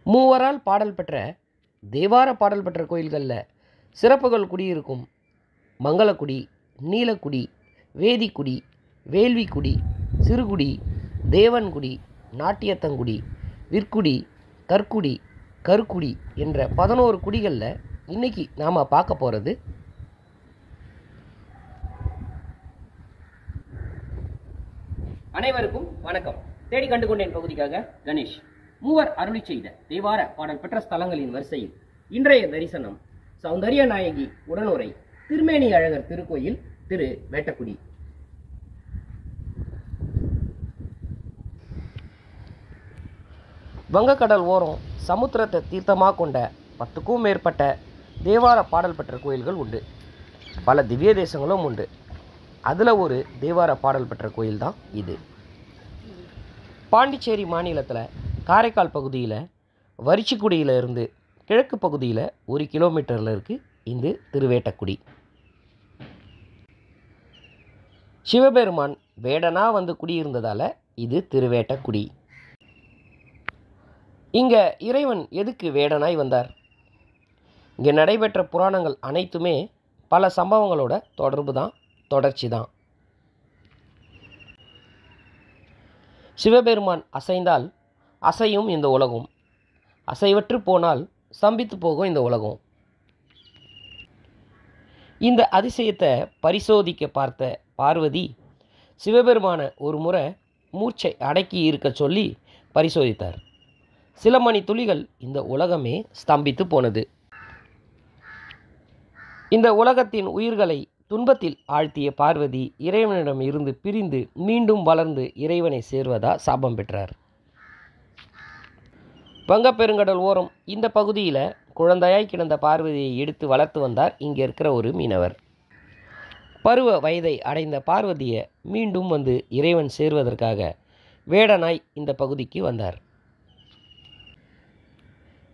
மூவரால் பாடல் பெற்ற தேவார பாடல் பெற்ற கோயில்களில் சிறப்புகள் குடியிருக்கும் மங்களக்குடி, நீலக்குடி, வேதிக்குடி, வேள்விக்குடி, சிறுகுடி, தேவன்குடி, நாட்டியத்தங்குடி, விற்குடி, கற்குடி, கருக்குடி என்ற 11 குடிகளில் இன்னைக்கு நாம் பார்க்க போகிறது அனைவருக்கும் வணக்கம். தேடி கண்டு கொண்டேன் பகுதிக்காக கணேஷ். மூவர் அருளி செய்த தேவார பாடல் பெற்ற ஸ்தலங்களின் வரிசையில் இன்றைய தரிசனம் சௌந்தரிய நாயகி உடனுரை திருமேனி அழகர் திருக்கோயில் திரு வேட்டக்குடி. வங்கக்கடல் ஓரம் சமுத்திரத்தை தீர்த்தமாக கொண்ட 10க்கும் மேற்பட்ட தேவார பாடல் பெற்ற கோயில்கள் உண்டு. பல திவ்ய தேசங்களும் உண்டு. அதில் ஒரு தேவார பாடல் பெற்ற கோயில் தான் இது. பாண்டிச்சேரி மாநிலத்தில் காரைக்கால் பகுதியில் வரிச்சிக்குடியில் இருந்து கிழக்கு பகுதியில் 1 கிலோமீட்டரில் இருக்குது இந்த திருவேட்டக்குடி. சிவபெருமான் வேடனா வந்து குடியிருந்ததால் இது திருவேட்டக்குடி. இங்கே இறைவன் எதுக்கு வேடனாய் வந்தார்? இங்கே நடைபெற்ற புராணங்கள் அனைத்துமே பல சம்பவங்களோட தொடர்ச்சி தான். சிவபெருமான் அசைந்தால் அசையும் இந்த உலகம், அசைவற்று போனால் ஸ்தம்பித்து போகும் இந்த உலகம். இந்த அதிசயத்தை பரிசோதிக்க பார்த்த பார்வதி சிவபெருமான ஒரு முறை மூர்ச்சை அடக்கி இருக்க சொல்லி பரிசோதித்தார். சில மணி துளிகள் இந்த உலகமே ஸ்தம்பித்து போனது. இந்த உலகத்தின் உயிர்களை துன்பத்தில் ஆழ்த்திய பார்வதி இறைவனிடம் இருந்து பிரிந்து மீண்டும் வளர்ந்து இறைவனை சேர்வதா சாபம் பெற்றார். வங்கப்பெருங்கடல் ஓரம் இந்த பகுதியில் குழந்தையாய் கிடந்த பார்வதியை எடுத்து வளர்த்து வந்தார் இங்கே இருக்கிற ஒரு மீனவர். பருவ வயதை அடைந்த பார்வதியை மீண்டும் வந்து இறைவன் சேர்வதற்காக வேடனாய் இந்த பகுதிக்கு வந்தார்.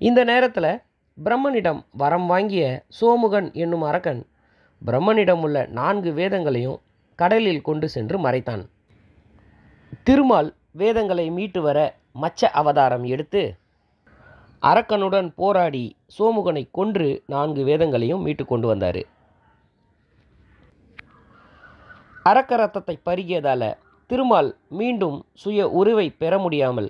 இந்த நேரத்தில் பிரம்மனிடம் வரம் வாங்கிய சோமுகன் என்னும் அரக்கன் பிரம்மனிடம் உள்ள 4 வேதங்களையும் கடலில் கொண்டு சென்று மறைத்தான். திருமால் வேதங்களை மீட்டு வர மச்ச அவதாரம் எடுத்து அரக்கனுடன் போராடி சோமுகனை கொன்று 4 வேதங்களையும் மீட்டு கொண்டு வந்தார். அரக்க ரத்தத்தை பருகியதால் திருமால் மீண்டும் சுய உருவை பெற முடியாமல்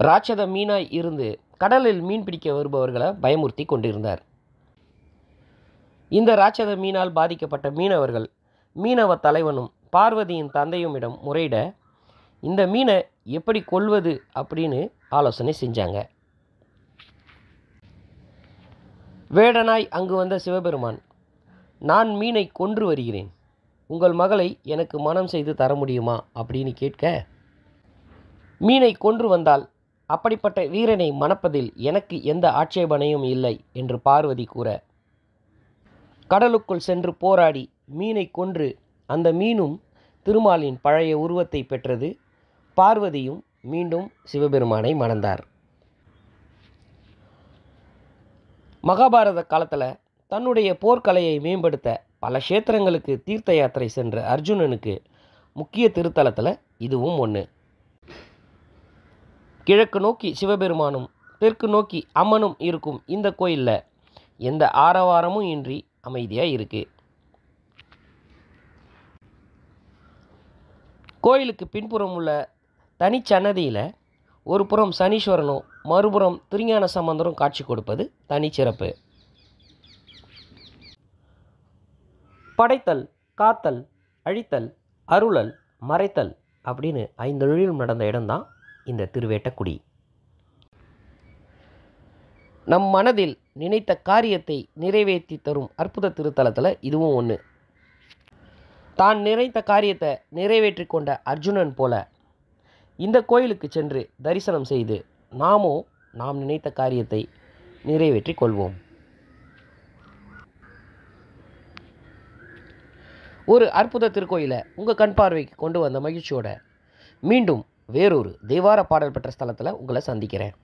ராட்சத மீனாய் இருந்து கடலில் மீன் பிடிக்க வருபவர்களை பயமுறுத்தி கொண்டிருந்தார். இந்த ராட்சத மீனால் பாதிக்கப்பட்ட மீனவர்கள் மீனவ தலைவனும் பார்வதியின் தந்தையுமிடம் முறையிட இந்த மீனை எப்படி கொல்வது அப்படின்னு ஆலோசனை செஞ்சாங்க. வேடனாய் அங்கு வந்த சிவபெருமான், நான் மீனை கொன்று வருகிறேன், உங்கள் மகளை எனக்கு மனம் செய்து தர முடியுமா அப்படின்னு கேட்க, மீனை கொன்று வந்தால் அப்படிப்பட்ட வீரனை மணப்பதில் எனக்கு எந்த ஆட்சேபனையும் இல்லை என்று பார்வதி கூற, கடலுக்குள் சென்று போராடி மீனை கொன்று அந்த மீனும் திருமாலின் பழைய உருவத்தை பெற்றது. பார்வதியும் மீண்டும் சிவபெருமானை மணந்தார். மகாபாரத காலத்தில் தன்னுடைய போர்க்கலையை மேம்படுத்த பல க்ஷேத்திரங்களுக்கு தீர்த்த யாத்திரை சென்ற அர்ஜுனனுக்கு முக்கிய திருத்தலத்தில் இதுவும் ஒன்று. கிழக்கு நோக்கி சிவபெருமானும் தெற்கு நோக்கி அம்மனும் இருக்கும் இந்த கோயிலில் எந்த ஆரவாரமும் இன்றி அமைதியாக இருக்குது. கோயிலுக்கு பின்புறம் உள்ள தனிச்சன்னதியில் ஒரு புறம் சனீஸ்வரனும் மறுபுறம் திருஞான சம்பந்தரும் காட்சி கொடுப்பது தனிச்சிறப்பு. படைத்தல், காத்தல், அழித்தல், அருளல், மறைத்தல் அப்படின்னு 5 தொழிலும் நடந்த இடம்தான் இந்த திருவேட்டக்குடி. நம் மனதில் நினைத்த காரியத்தை நிறைவேற்றி தரும் அற்புத திருத்தலத்தில் இதுவும் ஒன்று. தான் நினைத்த காரியத்தை நிறைவேற்றி கொண்ட அர்ஜுனன் போல இந்த கோயிலுக்கு சென்று தரிசனம் செய்து நாம் நினைத்த காரியத்தை நிறைவேற்றி கொள்வோம். ஒரு அற்புத திருக்கோயிலை உங்கள் கண் பார்வைக்கு கொண்டு வந்த மகிழ்ச்சியோட மீண்டும் வேறொரு தேவார பாடல் பெற்ற ஸ்தலத்தில் உங்களை சந்திக்கிறேன்.